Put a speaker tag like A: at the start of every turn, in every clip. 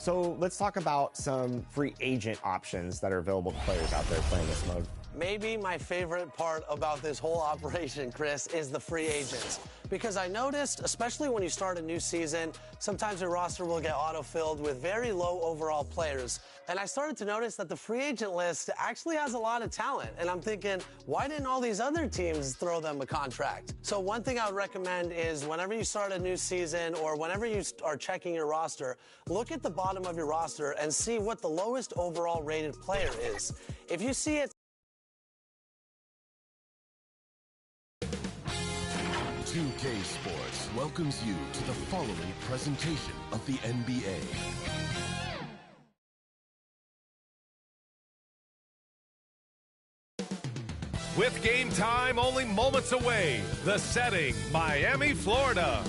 A: So let's talk about some free agent options that are available to players out there playing this mode.
B: Maybe my favorite part about this whole operation, Chris, is the free agents. Because I noticed, especially when you start a new season, sometimes your roster will get auto-filled with very low overall players. And I started to notice that the free agent list actually has a lot of talent. And I'm thinking, why didn't all these other teams throw them a contract? So one thing I would recommend is whenever you start a new season or whenever you are checking your roster, look at the bottom of your roster and see what the lowest overall rated player is. If you see it,
C: 2K Sports welcomes you to the following presentation of the NBA.
D: With game time only moments away, the setting, Miami, Florida.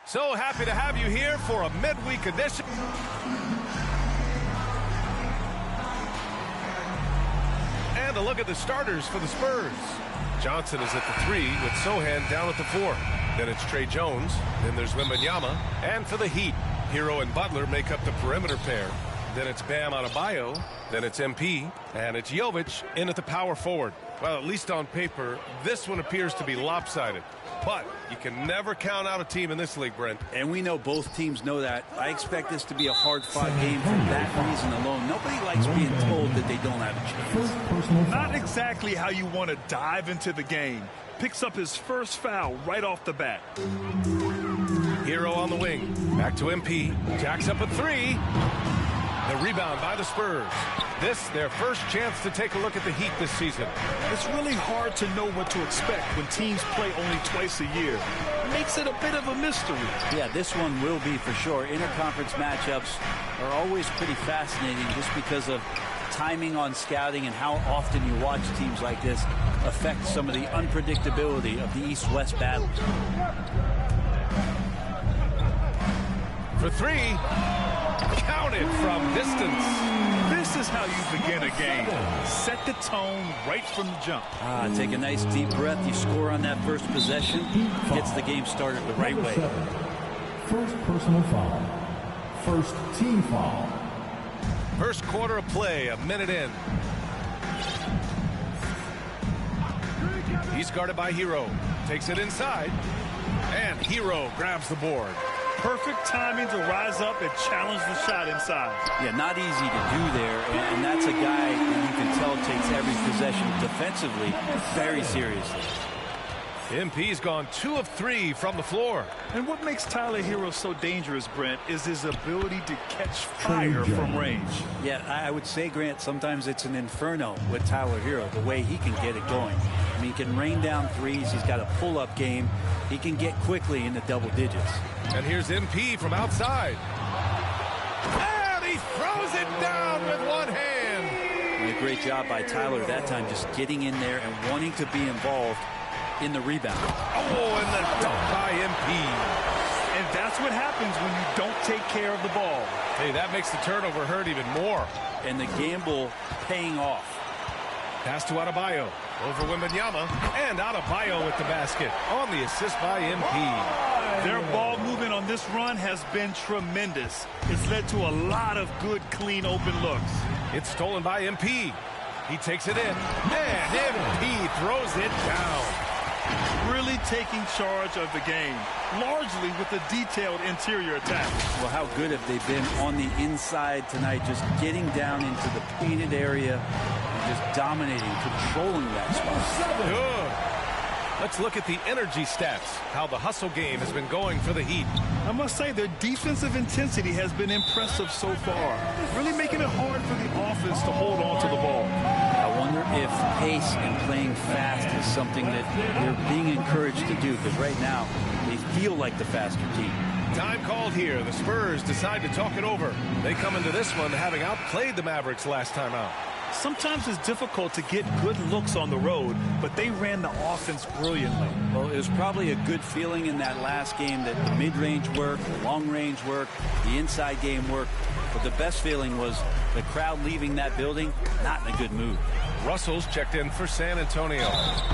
D: So happy to have you here for a midweek edition. And a look at the starters for the Spurs. Johnson is at the 3 with Sohan down at the 4. Then it's Trey Jones. Then there's Wembanyama. And for the Heat, Hero and Butler make up the perimeter pair. Then it's Bam Adebayo. Then it's MP. And it's Jovic in at the power forward. Well, at least on paper, this one appears to be lopsided. But you can never count out a team in this league, Brent.
E: And we know both teams know that. I expect this to be a hard-fought game for that reason alone. Nobody likes being told that they don't have a chance.
F: Not exactly how you want to dive into the game. Picks up his first foul right off the bat.
D: Hero on the wing. Back to MP. Jacks up a 3. The rebound by the Spurs. This, their first chance to take a look at the Heat this season.
F: It's really hard to know what to expect when teams play only twice a year. Makes it a bit of a mystery.
E: Yeah, this one will be for sure. Interconference matchups are always pretty fascinating just because of timing on scouting and how often you watch teams like this affect some of the unpredictability of the East-West battles.
D: For 3. Counted from distance.
F: This is how you begin a game. Set the tone right from the jump.
E: Take a nice deep breath. You score on that first possession. Gets the game started the right way.
G: First personal foul. First team foul.
D: First quarter of play, a minute in. He's guarded by Hero. Takes it inside. And Hero grabs the board.
F: Perfect timing to rise up and challenge the shot inside.
E: Yeah, not easy to do there, and that's a guy that you can tell takes every possession defensively very seriously.
D: MP's gone 2 of 3 from the floor.
F: And what makes Tyler Hero so dangerous, Brent, is his ability to catch fire from range.
E: Yeah, I would say, Grant, sometimes it's an inferno with Tyler Hero, the way he can get it going. I mean, he can rain down threes. He's got a pull-up game. He can get quickly into double digits.
D: And here's MP from outside. And he throws it down with one hand.
E: And a great job by Tyler that time, just getting in there and wanting to be involved in the rebound.
D: Oh, and the dunk by MP.
F: And that's what happens when you don't take care of the ball.
D: Hey, that makes the turnover hurt even more.
E: And the gamble paying off.
D: Pass to Adebayo. Over Wembanyama. And Adebayo with the basket on the assist by MP.
F: Their ball movement on this run has been tremendous. It's led to a lot of good, clean, open looks.
D: It's stolen by MP. He takes it in. And MP throws it down.
F: Really taking charge of the game, largely with a detailed interior attack.
E: Well, how good have they been on the inside tonight, just getting down into the painted area and just dominating, controlling that spot.
D: Good. Let's look at the energy stats, how the hustle game has been going for the Heat.
F: I must say their defensive intensity has been impressive so far, really making it hard for the offense to hold on to the ball.
E: I wonder if pace and playing fast is something that they're being encouraged to do, because right now they feel like the faster team.
D: Time called here. The Spurs decide to talk it over. They come into this one having outplayed the Mavericks last time out.
F: Sometimes it's difficult to get good looks on the road, but they ran the offense brilliantly.
E: Well, it was probably a good feeling in that last game that the mid-range worked, the long-range worked, the inside game worked. But the best feeling was the crowd leaving that building not in a good mood.
D: Russell's checked in for San Antonio.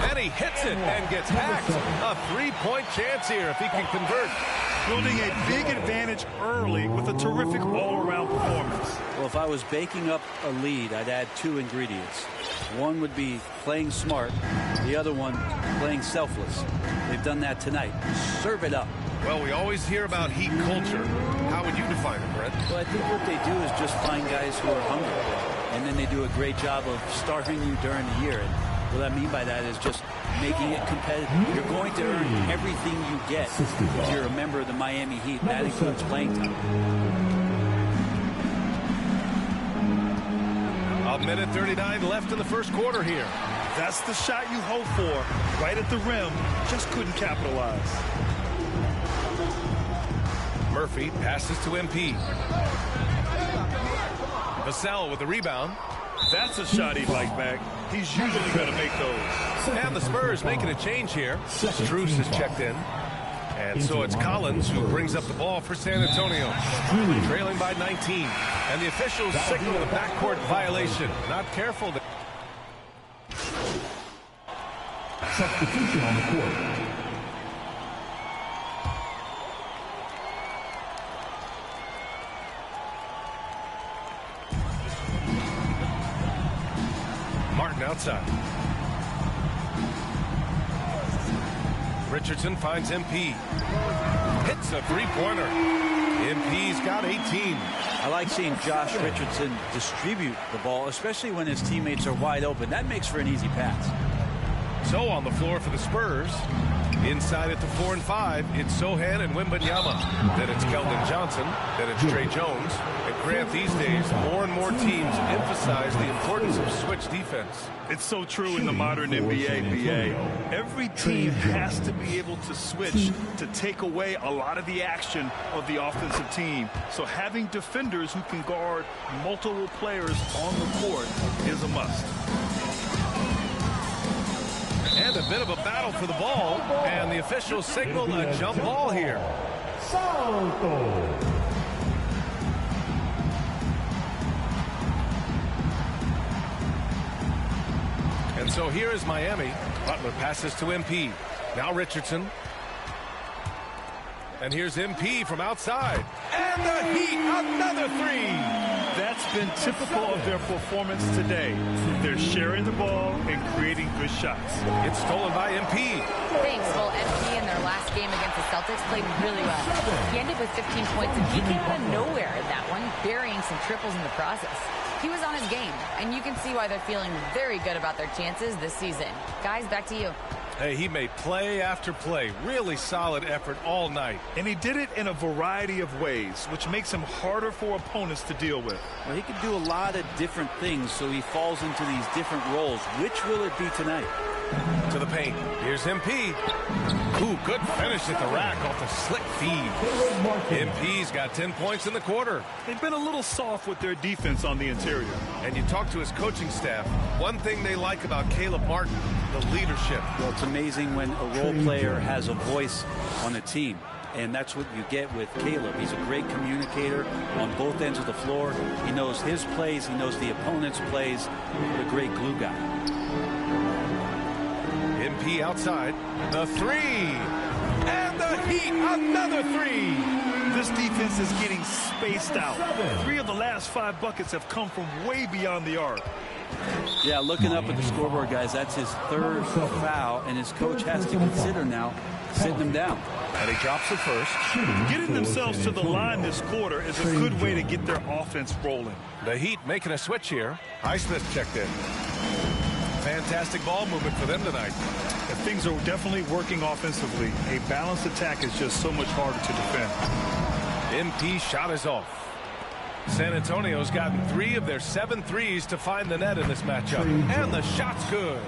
D: And he hits it and gets hacked. A three-point chance here if he can convert.
F: building a big advantage early with a terrific all-around performance.
E: Well, if I was baking up a lead, I'd add 2 ingredients. One would be playing smart, the other one playing selfless. They've done that tonight. Serve it up.
D: Well, we always hear about Heat culture. How would you define it, Brett?
E: Well, I think what they do is just find guys who are hungry, and then they do a great job of starving you during the year. And what I mean by that is just making it competitive. You're going to earn everything you get if you're a member of the Miami Heat, and that includes playing time.
D: A minute 39 left in the first quarter here.
F: That's the shot you hope for. Right at the rim, just couldn't capitalize.
D: Murphy passes to MP. Vassell with the rebound.
F: That's a shot he'd like back. He's usually going to make those.
D: And the Spurs making a change here. Strus has checked in. And so it's Collins who brings up the ball for San Antonio. Trailing by 19. And the officials signal a backcourt violation. Not careful.
G: Substitution on the court.
D: Martin outside. Richardson finds MP. Hits a three-pointer. MP's got 18.
E: I like seeing Josh Richardson distribute the ball, especially when his teammates are wide open. That makes for an easy pass.
D: So on the floor for the Spurs. Inside at the 4 and 5, it's Sohan and Wembanyama. Then it's Keldon Johnson. Then it's Trey Jones. And Grant, these days, more and more teams emphasize the importance of switch defense.
F: It's so true in the modern NBA, BA. Every team has to be able to switch to take away a lot of the action of the offensive team. So having defenders who can guard multiple players on the court is a must.
D: And a bit of a battle for the ball, and the officials signal a jump ball here. And so here is Miami. Butler passes to MP. Now Richardson. And here's MP from outside. And the Heat, another three.
F: That's been typical of their performance today. They're sharing the ball and creating good shots.
D: It's stolen by MP.
H: Thanks. Well, MP in their last game against the Celtics played really well. He ended with 15 points, and he came out of nowhere in that one, burying some triples in the process. He was on his game, and you can see why they're feeling very good about their chances this season. Guys, back to you.
D: Hey, he made play after play. Really solid effort all night.
F: And he did it in a variety of ways, which makes him harder for opponents to deal with.
E: Well, he can do a lot of different things, so he falls into these different roles. Which will it be tonight?
D: To the paint. Here's MP. Ooh, good finish at the rack off the slick feed. MP's got 10 points in the quarter.
F: They've been a little soft with their defense on the interior.
D: And you talk to his coaching staff, one thing they like about Caleb Martin, the leadership.
E: Well, it's amazing when a role player has a voice on a team. And that's what you get with Caleb. He's a great communicator on both ends of the floor. He knows his plays. He knows the opponent's plays. A great glue guy.
D: MP outside. The three. And the Heat, another three.
F: This defense is getting spaced out. 3 of the last 5 buckets have come from way beyond the arc.
E: Yeah, looking up at the scoreboard, guys, that's his 3rd foul, and his coach has to consider now sitting him down.
D: And he drops the first.
F: Getting themselves to the line this quarter is a good way to get their offense rolling.
D: The Heat making a switch here. Highsmith checked in. Fantastic ball movement for them tonight.
F: And things are definitely working offensively. A balanced attack is just so much harder to defend.
D: MP shot is off. San Antonio's gotten 3 of their 7 threes to find the net in this matchup. And the shot's good.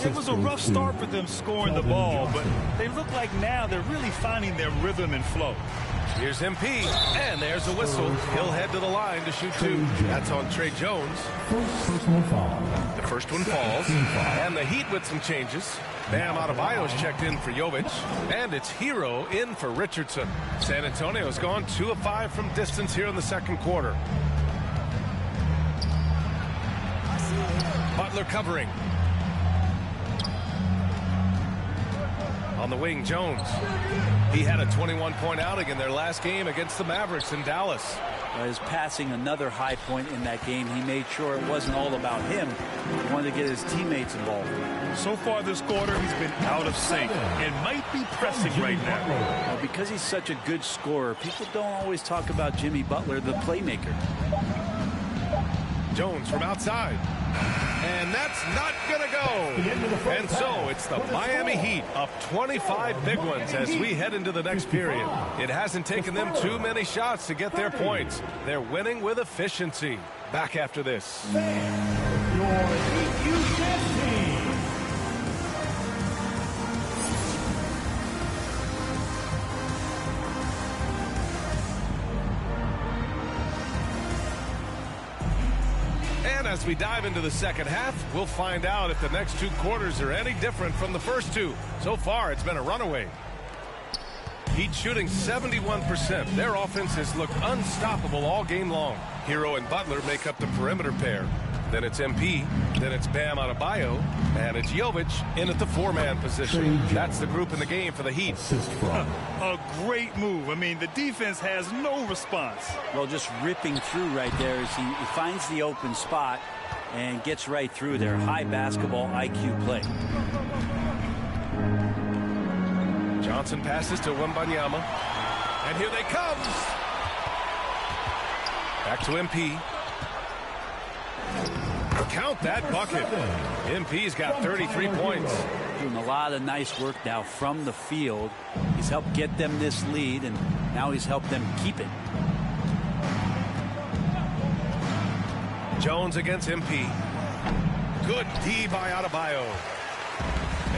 F: It was a rough start for them scoring the ball, but they look like now they're really finding their rhythm and flow.
D: Here's MP, and there's a whistle. He'll head to the line to shoot 2. That's on Trey Jones.
G: Personal foul.
D: The first one falls. And the Heat with some changes. Bam Adebayo's checked in for Jovic. And it's Hero in for Richardson. San Antonio's gone 2 of 5 from distance here in the second quarter. Butler covering. On the wing, Jones. He had a 21-point outing in their last game against the Mavericks in Dallas.
E: His passing, another high point in that game. He made sure it wasn't all about him. He wanted to get his teammates involved.
F: So far this quarter, he's been out of sync and might be pressing right now.
E: Well, because he's such a good scorer, people don't always talk about Jimmy Butler, the playmaker.
D: Jones from outside. And that's not going to go. And so it's the Miami Heat up 25 big ones as we head into the next period. It hasn't taken them too many shots to get their points. They're winning with efficiency. Back after this. As we dive into the second half, we'll find out if the next two quarters are any different from the first two. So far, it's been a runaway. Heat shooting 71%. Their offense has looked unstoppable all game long. Hero and Butler make up the perimeter pair. Then it's MP, then it's Bam Adebayo, and it's Jovic in at the four-man position. That's the group in the game for the Heat.
F: A great move. I mean, the defense has no response.
E: Well, just ripping through right there as he finds the open spot and gets right through there. High basketball IQ play.
D: Johnson passes to Wembanyama, and here they come. Back to MP. Count that bucket. MP's got 33 points.
E: Doing a lot of nice work now from the field. He's helped get them this lead, and now he's helped them keep it.
D: Jones against MP. Good D by Adebayo.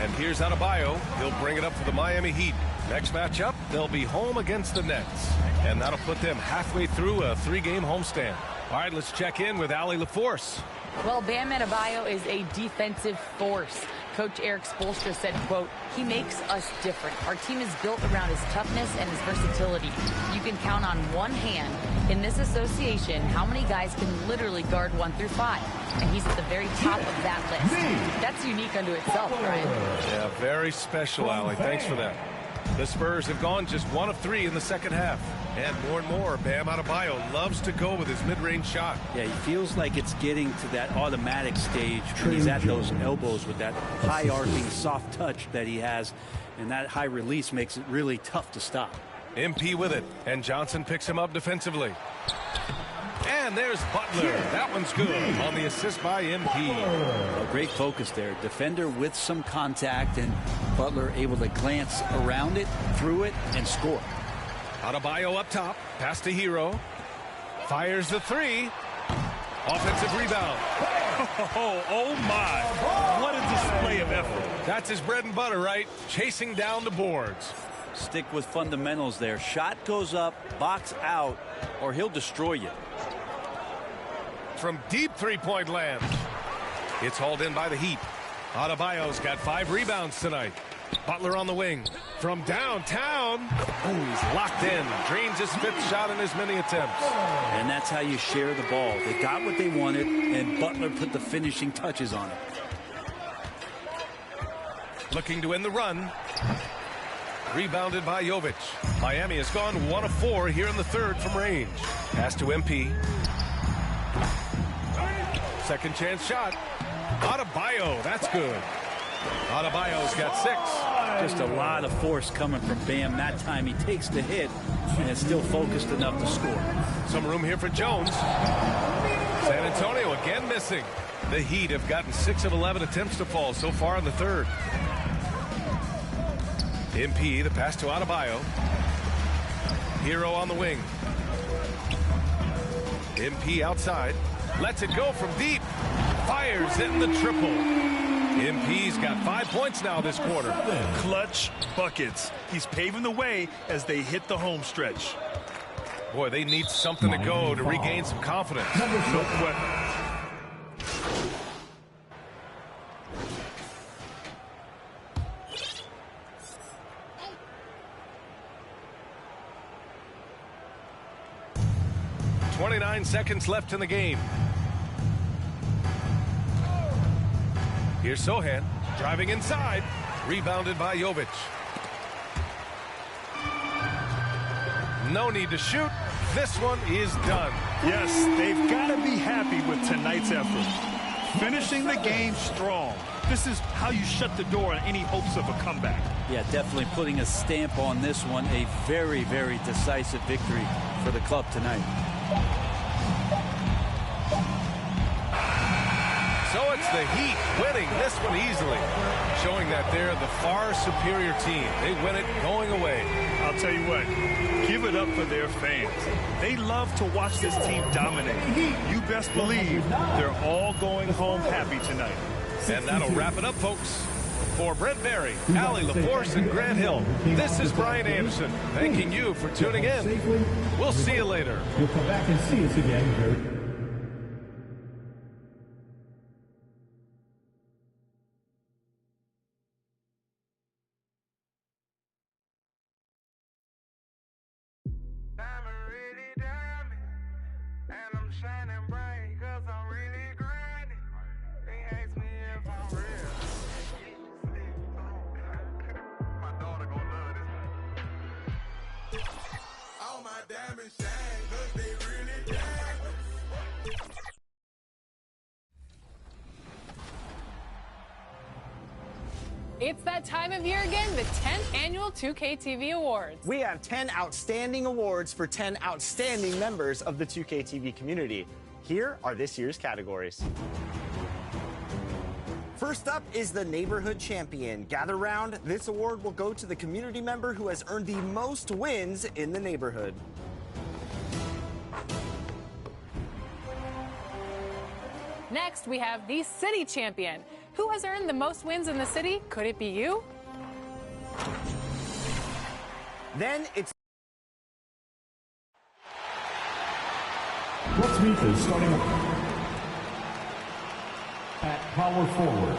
D: And here's Adebayo. He'll bring it up for the Miami Heat. Next matchup, they'll be home against the Nets. And that'll put them halfway through a three-game homestand. All right, let's check in with Allie LaForce.
H: Well, Bam Adebayo is a defensive force. Coach Eric Spoelstra said, quote, "He makes us different. Our team is built around his toughness and his versatility. You can count on one hand in this association how many guys can literally guard 1 through 5. And he's at the very top of that list. That's unique unto itself, Brian."
D: Yeah, very special, Allie. Thanks for that. The Spurs have gone just 1 of 3 in the second half. And more, Bam Adebayo loves to go with his mid-range shot.
E: Yeah, he feels like it's getting to that automatic stage when he's at those elbows with that high-arcing soft touch that he has. And that high release makes it really tough to stop.
D: MP with it, and Johnson picks him up defensively. And there's Butler. That one's good on the assist by MP.
E: A great focus there. Defender with some contact, and Butler able to glance around it, through it, and score.
D: Adebayo up top. Pass to Hero. Fires the three. Offensive rebound.
F: Oh my. What a display of effort.
D: That's his bread and butter, right? Chasing down the boards.
E: Stick with fundamentals there. Shot goes up, box out, or he'll destroy you.
D: From deep three-point land. It's hauled in by the Heat. Adebayo's got 5 rebounds tonight. Butler on the wing. From downtown. Oh, he's locked in. Drains his 5th shot in as many attempts.
E: And that's how you share the ball. They got what they wanted, and Butler put the finishing touches on it.
D: Looking to end the run. Rebounded by Jovic. Miami has gone 1 of 4 here in the third from range. Pass to MP. Second chance shot. Adebayo, that's good. Adebayo's got 6.
E: Just a lot of force coming from Bam. That time he takes the hit and is still focused enough to score.
D: Some room here for Jones. San Antonio again missing. The Heat have gotten 6 of 11 attempts to fall so far in the third. MP, the pass to Adebayo. Hero on the wing. MP outside. Lets it go from deep. Fires it in the triple. MP's got 5 points now this quarter.
F: Clutch buckets. He's paving the way as they hit the home stretch.
D: Boy, they need something to go to regain some confidence.
F: No question.
D: 29 seconds left in the game. Here's Sohan driving inside. Rebounded by Jovic. No need to shoot. This one is done.
F: Yes, they've got to be happy with tonight's effort. Finishing the game strong. This is how you shut the door on any hopes of a comeback.
E: Yeah, definitely putting a stamp on this one. A very, very decisive victory for the club tonight.
D: So it's the Heat winning this one easily, showing that they're the far superior team. They win it going away.
F: I'll tell you what, give it up for their fans. They love to watch this team dominate. You best believe they're all going home happy tonight.
D: And that'll wrap it up, folks. For Brent Berry, Allie LaForce, and Grant Hill, this is Brian Anderson, thanking you for tuning in. We'll see you later.
G: You'll come back and see us again very
I: It's that time of year again, the 10th annual 2K TV Awards.
A: We have 10 outstanding awards for 10 outstanding members of the 2K TV community. Here are this year's categories. First up is the Neighborhood Champion. Gather round. This award will go to the community member who has earned the most wins in the neighborhood.
I: Next, we have the City Champion. Who has earned the most wins in the city? Could it be you?
A: Then it's...
G: Let's meet the starting at power forward.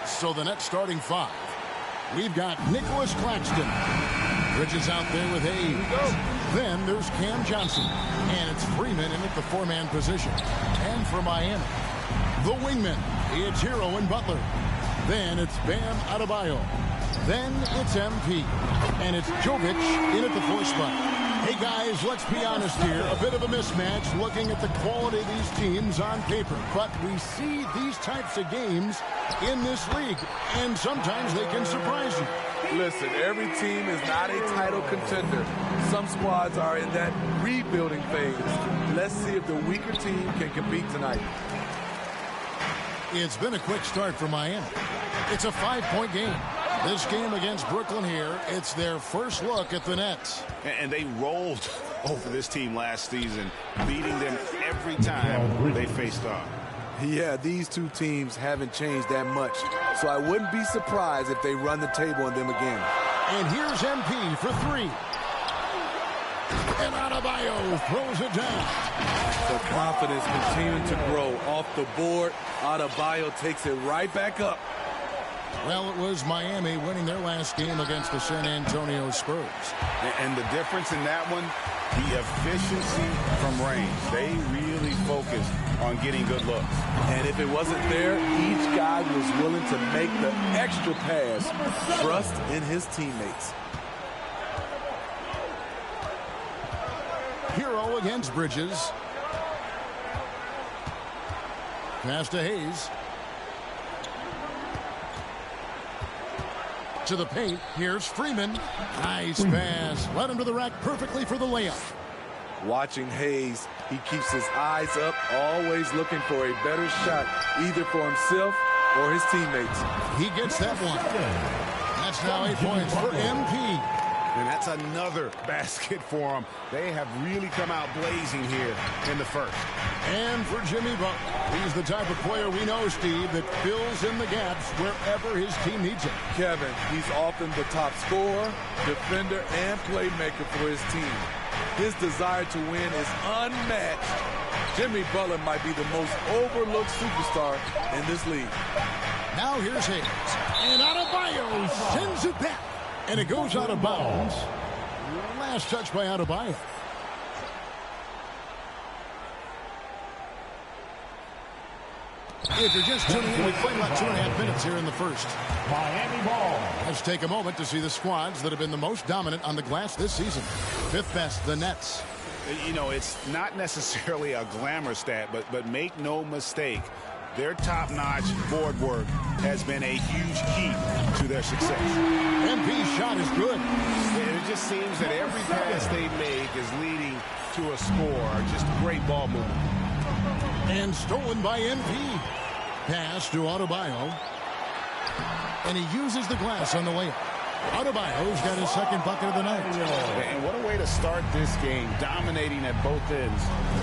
J: So the next starting five, we've got Nicholas Claxton. Bridges out there with Hayes. Then there's Cam Johnson. And it's Freeman in at the four-man position. And for Miami, the wingman, it's Hero and Butler. Then it's Bam Adebayo. Then it's MP. And it's Jovic in at the four spot. Hey guys, let's be honest here. A bit of a mismatch looking at the quality of these teams on paper. But we see these types of games in this league. And sometimes they can surprise you.
K: Listen, every team is not a title contender. Some squads are in that rebuilding phase. Let's see if the weaker team can compete tonight.
J: It's been a quick start for Miami. It's a 5-point game. This game against Brooklyn here, it's their first look at the Nets.
L: And they rolled over this team last season, beating them every time they faced off.
K: Yeah, these two teams haven't changed that much, so I wouldn't be surprised if they run the table on them again.
J: And here's MP for three. And Adebayo throws it down.
K: The confidence continuing to grow off the board. Adebayo takes it right back up.
J: Well, it was Miami winning their last game against the San Antonio Spurs.
L: And the difference in that one, the efficiency from range. They really focused on getting good looks.
K: And if it wasn't there, each guy was willing to make the extra pass. Trust in his teammates.
J: Hero against Bridges. Pass to Hayes. To the paint. Here's Freeman. Nice pass. Led him to the rack perfectly for the layup.
K: Watching Hayes, he keeps his eyes up, always looking for a better shot, either for himself or his teammates.
J: He gets that one. That's now 8 points for MP.
L: And that's another basket for them. They have really come out blazing here in the first.
J: And for Jimmy Butler, he's the type of player we know, Steve, that fills in the gaps wherever his team needs it.
K: Kevin, he's often the top scorer, defender, and playmaker for his team. His desire to win is unmatched. Jimmy Butler might be the most overlooked superstar in this league.
J: Now here's Hayes. And Adebayo sends it back. And it goes out of bounds. Last touch by Adebayo. If you're just tuning in, we played about 2.5 minutes here in the first.
G: Miami ball.
J: Let's take a moment to see the squads that have been the most dominant on the glass this season. Fifth best, the Nets.
L: You know, it's not necessarily a glamour stat, but make no mistake, their top-notch board work has been a huge key to their success.
J: MP's shot is good.
L: And it just seems that every pass they make is leading to a score. Just great ball movement.
J: And stolen by MP. Pass to Adebayo. And he uses the glass on the layup. Adebayo's got his second bucket of the night.
L: And what a way to start this game, dominating at both ends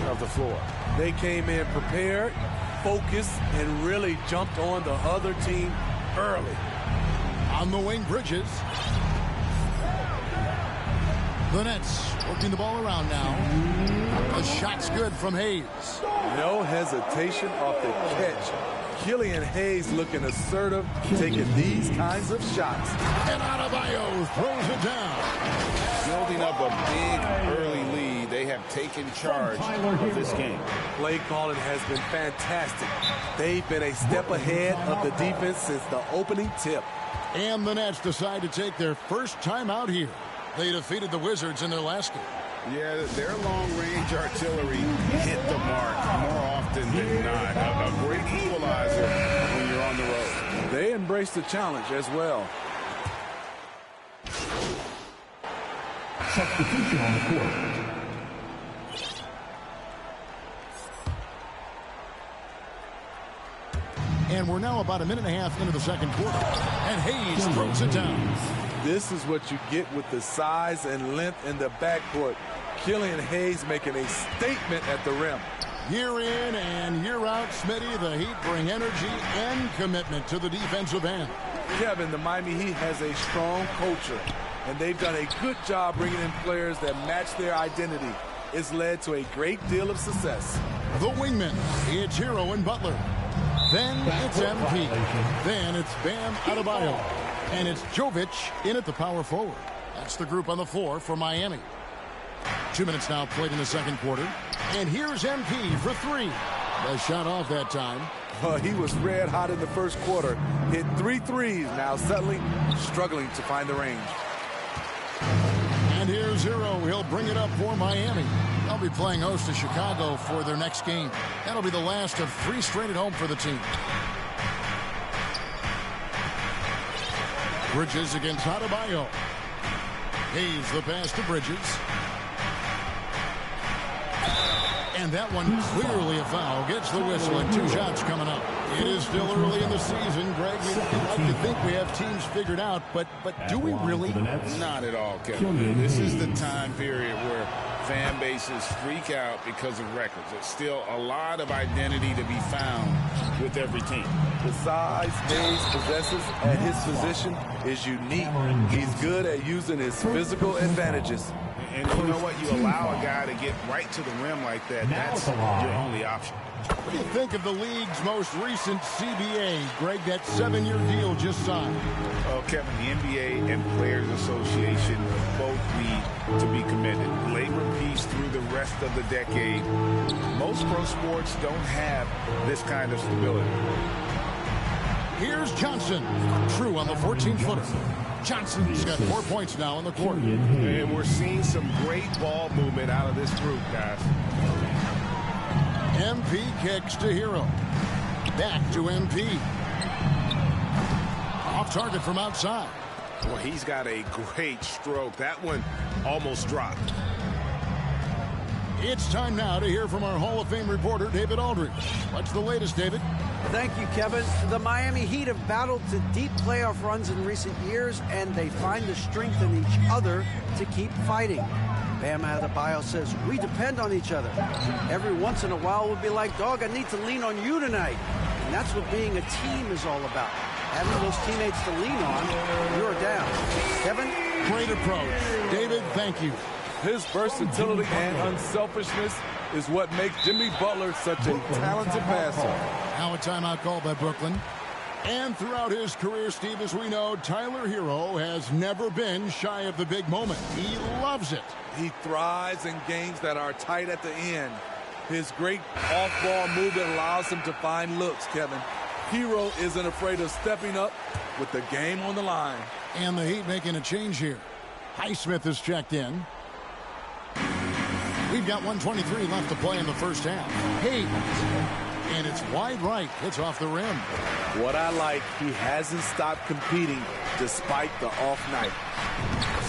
L: of the floor.
K: They came in prepared, focused, and really jumped on the other team early.
J: On the wing, Bridges. The Nets working the ball around now. The shot's good from Hayes.
K: No hesitation off the catch. Killian Hayes looking assertive, taking these kinds of shots.
J: And Adebayo throws it down.
L: Building up a big early lead, they have taken charge of this game.
K: Play calling has been fantastic. They've been a step ahead of the defense since the opening tip.
J: And the Nets decide to take their first time out here. They defeated the Wizards in their last game.
L: Yeah, their long-range artillery hit the mark more often than not. A great equalizer when you're on the road.
K: They embrace the challenge as well.
G: Substitution on the court.
J: And we're now about 1.5 minutes into the second quarter. And Hayes throws it down.
K: This is what you get with the size and length in the backcourt. Killian Hayes making a statement at the rim.
J: Year in and year out, Smitty, the Heat bring energy and commitment to the defensive end.
K: Kevin, the Miami Heat has a strong culture, and they've done a good job bringing in players that match their identity. It's led to a great deal of success.
J: The wingmen, it's Hero and Butler. Then it's MP. Then it's Bam Adebayo. And it's Jovic in at the power forward. That's the group on the floor for Miami. 2 minutes now played in the second quarter. And here's MP for three. The shot off that time.
K: He was red hot in the first quarter. Hit 3 threes. Now suddenly struggling to find the range.
J: And here's Hero. He'll bring it up for Miami. They'll be playing host to Chicago for their next game. That'll be the last of 3 straight at home for the team. Bridges against Adebayo. Hayes the pass to Bridges. And that one clearly a foul. Gets the whistle and 2 shots coming up. It is still early in the season, Greg. We'd like to think we have teams figured out, but do we really?
L: Not at all, Kevin. This is the time period where fan bases freak out because of records. There's still a lot of identity to be found with every team.
K: The size Hayes possesses at his position is unique. He's good at using his physical advantages.
L: And you know what? You allow a guy to get right to the rim like that. That's your only option.
J: What do you think of the league's most recent CBA, Greg? That 7-year deal just signed.
L: Oh, Kevin, the NBA and Players Association both need to be commended. Labor peace through the rest of the decade. Most pro sports don't have this kind of stability.
J: Here's Johnson. True on the 14-footer. Johnson's got 4 points now in the quarter.
L: And we're seeing some great ball movement out of this group, guys.
J: MP kicks to Hero. Back to MP. Off target from outside.
L: Well, he's got a great stroke. That one almost dropped.
J: It's time now to hear from our Hall of Fame reporter, David Aldridge. What's the latest, David?
M: Thank you, Kevin. The Miami Heat have battled to deep playoff runs in recent years, and they find the strength in each other to keep fighting. Bam Adebayo says, we depend on each other. Every once in a while, we'll be like, dog, I need to lean on you tonight. And that's what being a team is all about. Having those teammates to lean on when you're down. Kevin?
J: Great approach. David, thank you.
K: His versatility and unselfishness is what makes Jimmy Butler such a talented passer.
J: Now a timeout called by Brooklyn. And throughout his career, Steve, as we know, Tyler Hero has never been shy of the big moment. He loves it.
K: He thrives in games that are tight at the end. His great off-ball movement allows him to find looks, Kevin. Hero isn't afraid of stepping up with the game on the line.
J: And the Heat making a change here. Highsmith is checked in. We've got 1:23 left to play in the first half. Hayes. And it's wide right. It's off the rim.
K: What I like, he hasn't stopped competing despite the off night.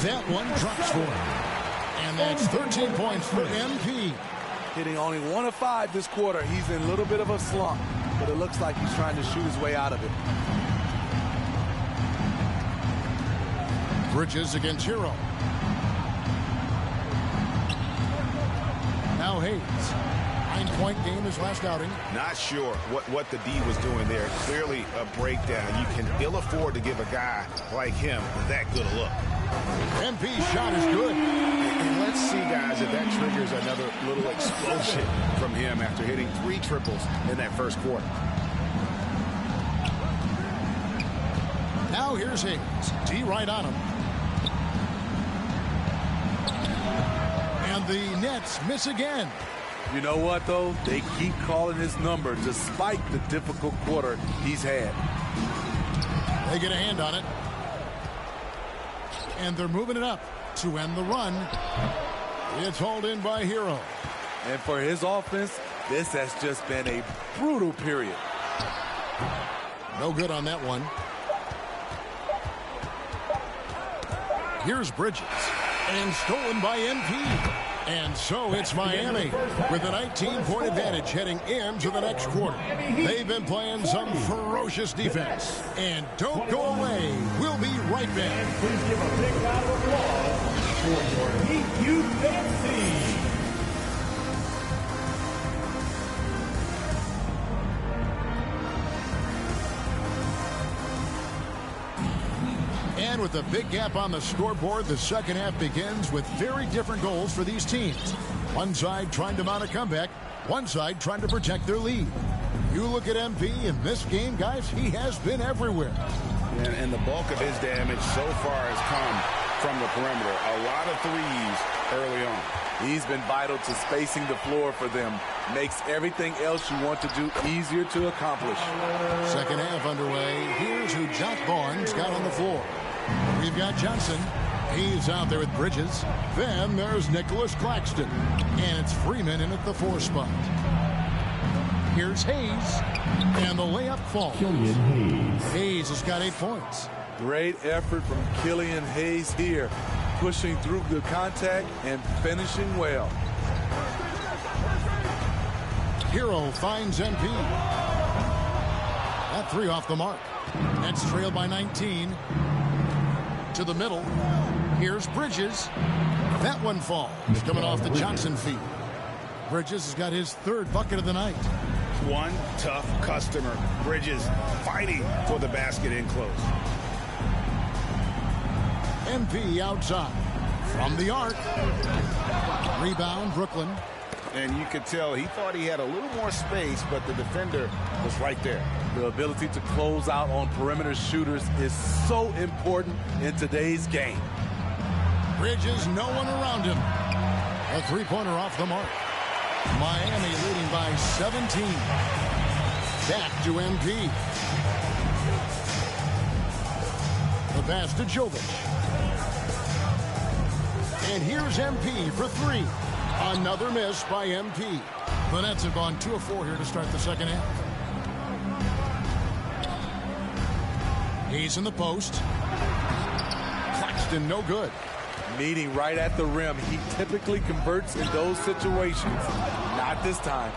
J: That one drops for him. And that's 13 points for MP.
K: Hitting only 1 of 5 this quarter. He's in a little bit of a slump, but it looks like he's trying to shoot his way out of it.
J: Bridges against Hero. Now Hayes. 9-point game his last outing.
L: Not sure what the D was doing there. Clearly a breakdown. You can ill afford to give a guy like him that good a look.
J: MP's shot is good.
L: And let's see, guys, if that triggers another little explosion from him after hitting 3 triples in that first quarter.
J: Now here's Hayes. D right on him. And the Nets miss again.
K: You know what, though? They keep calling his number despite the difficult quarter he's had.
J: They get a hand on it. And they're moving it up to end the run. It's hauled in by Hero.
K: And for his offense, this has just been a brutal period.
J: No good on that one. Here's Bridges. And stolen by MP. And so it's Miami with a 19-point advantage heading into the next quarter. They've been playing some ferocious defense. And don't go away. We'll be right back.
G: Please give a big round of applause for your Heat UNC.
J: And with a big gap on the scoreboard, the second half begins with very different goals for these teams. One side trying to mount a comeback, one side trying to protect their lead. You look at MP in this game, guys, he has been everywhere.
L: And the bulk of his damage so far has come from the perimeter. A lot of threes early on.
K: He's been vital to spacing the floor for them. Makes everything else you want to do easier to accomplish.
J: Second half underway. Here's who Jock Vaughn's got on the floor. We've got Johnson. He's out there with Bridges. Then there's Nicholas Claxton. And it's Freeman in at the 4 spot. Here's Hayes. And the layup falls. Hayes has got 8 points.
K: Great effort from Killian Hayes here. Pushing through the contact and finishing well.
J: Hero finds MP. That 3 off the mark. Nets trailed by 19. To the middle. Here's Bridges. That one falls. Coming off the Johnson feed. Bridges has got his 3rd bucket of the night.
L: One tough customer. Bridges fighting for the basket in close.
J: MP outside. From the arc. Rebound, Brooklyn.
L: And you could tell he thought he had a little more space, but the defender was right there.
K: The ability to close out on perimeter shooters is so important in today's game.
J: Bridges, no one around him. A 3-pointer off the mark. Miami leading by 17. Back to MP. The pass to Jovic. And here's MP for 3. Another miss by MP. The Nets have gone 2 of 4 here to start the second half. He's in the post. Claxton, no good.
K: Meeting right at the rim. He typically converts in those situations. Not this time.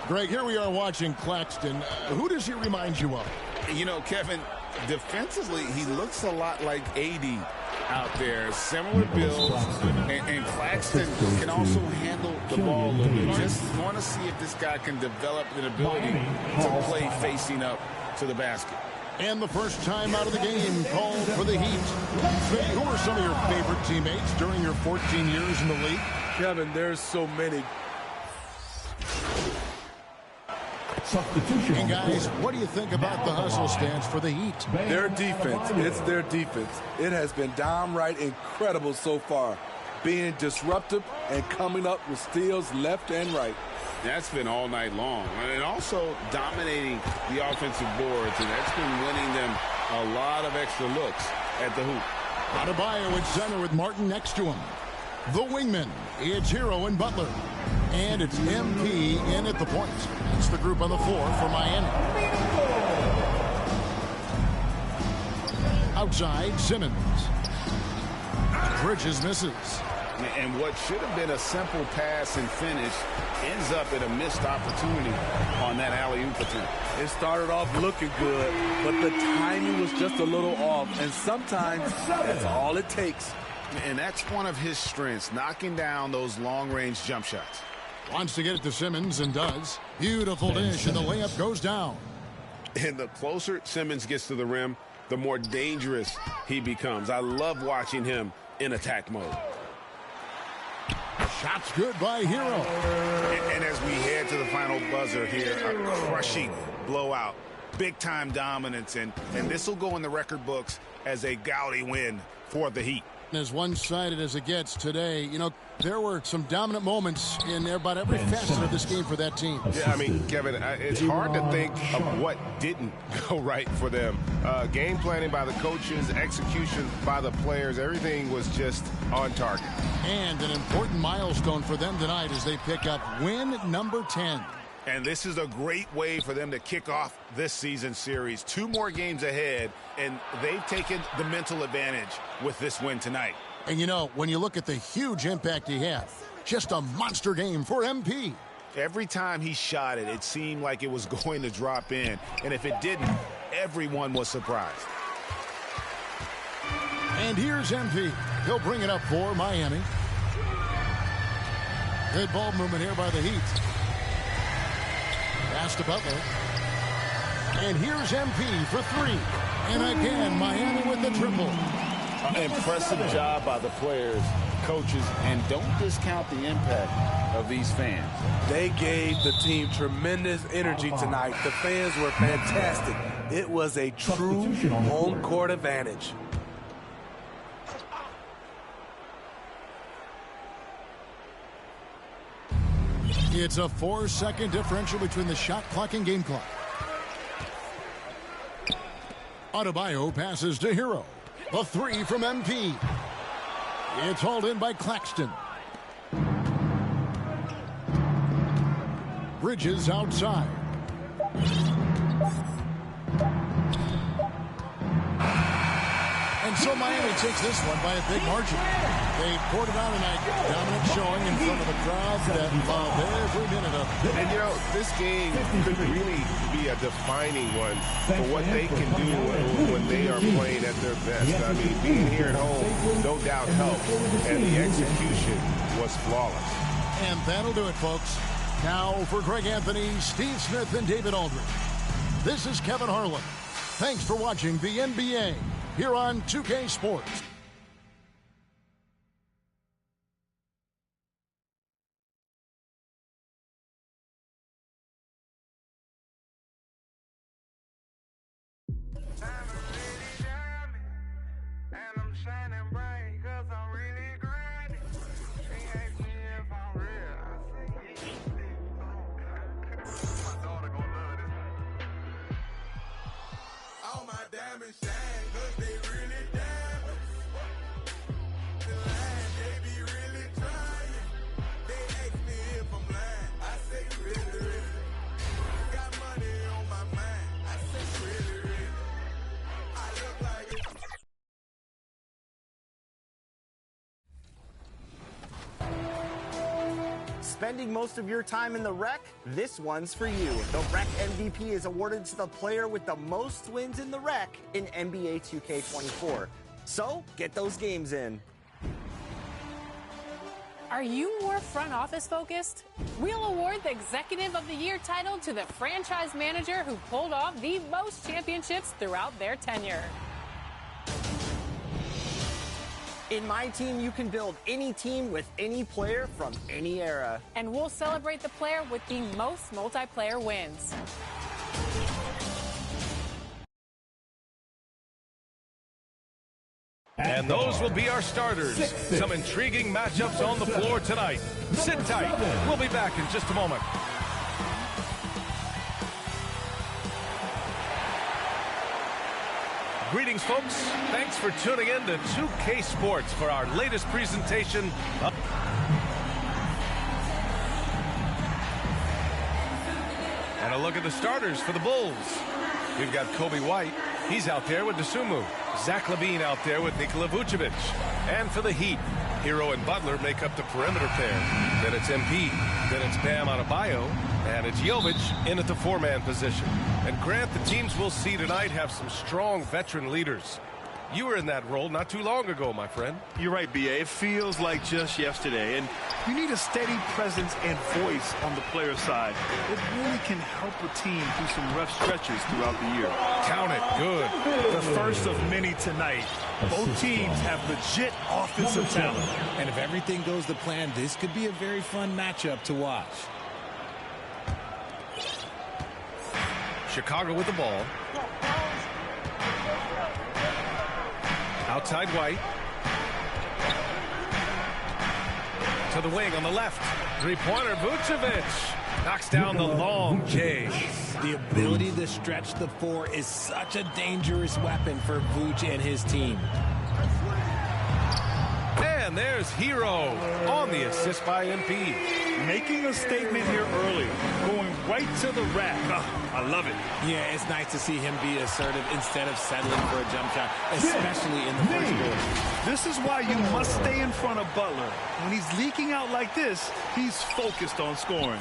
J: Greg, here we are watching Claxton. Who does he remind you of?
L: You know, Kevin, defensively, he looks a lot like AD out there. Similar build. And Claxton can also handle the ball a little bit. Just want to see if this guy can develop an ability to play facing up to the basket.
J: And the first time out of the game called for the Heat. Who are some of your favorite teammates during your 14 years in the league?
K: Kevin, there's so many.
J: And guys, what do you think about the hustle stance for the Heat?
K: Their defense. It's their defense. It has been downright incredible so far. being disruptive and coming up with steals left and right.
L: That's been all night long. And also dominating the offensive boards, and that's been winning them a lot of extra looks at the hoop.
J: Adebayo at center with Martin next to him. The wingman, it's Hero and Butler. And it's MP in at the point. It's the group on the floor for Miami. Outside, Simmons. Bridges misses.
L: And what should have been a simple pass and finish ends up in a missed opportunity on that alley-oop attempt.
K: It started off looking good, but the timing was just a little off, and sometimes that's all it takes.
L: And that's one of his strengths, knocking down those long-range jump shots.
J: Wants to get it to Simmons and does. Beautiful dish, and the layup goes down.
D: And the closer Simmons gets to the rim, the more dangerous he becomes. I love watching him in attack mode.
J: Shots good by Hero.
L: And as we head to the final buzzer here, a crushing blowout, big-time dominance, and this will go in the record books as a gaudy win for the Heat.
J: As one-sided as it gets today, you know, there were some dominant moments in about every facet of this game for that team.
D: Yeah, I mean, Kevin, it's hard to think of what didn't go right for them. Game planning by the coaches, execution by the players, everything was just on target.
J: And an important milestone for them tonight as they pick up win number 10.
L: And this is a great way for them to kick off this season series. 2 more games ahead, and they've taken the mental advantage with this win tonight.
J: And, you know, when you look at the huge impact he had, just a monster game for MP.
L: Every time he shot it, it seemed like it was going to drop in. And if it didn't, everyone was surprised.
J: And here's MP. He'll bring it up for Miami. Good ball movement here by the Heat. Pass to Butler. And here's MP for 3. And again, Miami with the triple.
L: Impressive job by the players, coaches, and don't discount the impact of these fans.
K: They gave the team tremendous energy tonight. The fans were fantastic. It was a true home court advantage.
J: It's a 4-second differential between the shot clock and game clock. Adebayo passes to Hero. A 3 from MP. It's hauled in by Claxton. Bridges outside. And so Miami takes this one by a big margin. They poured it out tonight. Dominant showing in front of a crowd that loved every minute of it.
D: And, you know, this game could really be a defining one for what they can do when they are playing at their best. I mean, being here at home, no doubt helped, and the execution was flawless.
J: And that'll do it, folks. Now for Greg Anthony, Steve Smith, and David Aldridge. This is Kevin Harlan. Thanks for watching the NBA here on 2K Sports.
A: Spending most of your time in the rec? This one's for you. The rec MVP is awarded to the player with the most wins in the rec in NBA 2K24. So, get those games in.
I: Are you more front office focused? We'll award the Executive of the Year title to the franchise manager who pulled off the most championships throughout their tenure.
A: In my team, you can build any team with any player from any era.
I: And we'll celebrate the player with the most multiplayer wins.
K: As
D: And those will be our starters. Some intriguing matchups on the floor tonight. Sit tight. We'll be back in just a moment. Greetings, folks. Thanks for tuning in to 2K Sports for our latest presentation. And a look at the starters for the Bulls. We've got Kobe White. He's out there with Dosunmu. Zach LaVine out there with Nikola Vucevic. And for the Heat, Hero and Butler make up the perimeter pair. Then it's MP. Then it's Bam Adebayo. And it's Jovic in at the four-man position. And Grant, the teams we'll see tonight have some strong veteran leaders. You were in that role not too long ago, my friend.
F: You're right, B.A. It feels like just yesterday. And you need a steady presence and voice on the player side. It really can help a team through some rough stretches throughout the year.
D: Count it. Good.
F: The first of many tonight. Both teams have legit offensive talent.
N: And if everything goes to plan, this could be a very fun matchup to watch.
D: Chicago with the ball. Outside White. To the wing on the left. Three-pointer, Vucevic. Knocks down the long J.
N: The ability to stretch the four is such a dangerous weapon for Vuce and his team.
D: And there's Hero on the assist by MP.
F: Making a statement here early. Going right to the rack. Oh, I love it.
N: Yeah, it's nice to see him be assertive instead of settling for a jump shot, especially in the first quarter.
F: This is why you must stay in front of Butler. When he's leaking out like this, he's focused on scoring.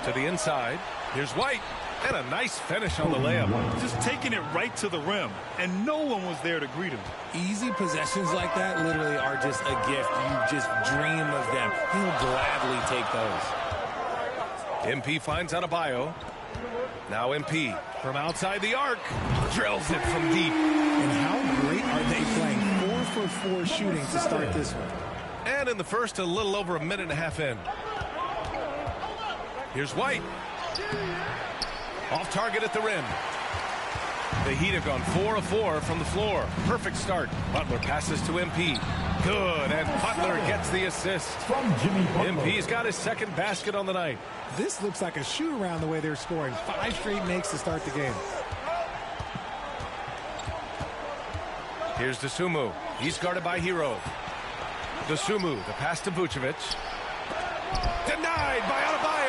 D: To the inside. Here's White. And a nice finish on the layup.
F: Just taking it right to the rim. And no one was there to greet him.
N: Easy possessions like that literally are just a gift. You just dream of them. He'll gladly take those.
D: MP finds Adebayo. Now MP from outside the arc. Drills it from deep.
N: And how great are they playing 4 for 4 shooting to start this one?
D: And in the first, a little over a minute and a half in. Here's White. Off target at the rim. The Heat have gone 4 of 4 from the floor. Perfect start. Butler passes to MP. Good, and Butler gets the assist. MP's got his second basket on the night.
O: This looks like a shoot-around the way they're scoring. 5 straight makes to start the game.
D: Here's Dosunmu. He's guarded by Hero. Dosunmu, the pass to Vucevic. Denied by Adebayo.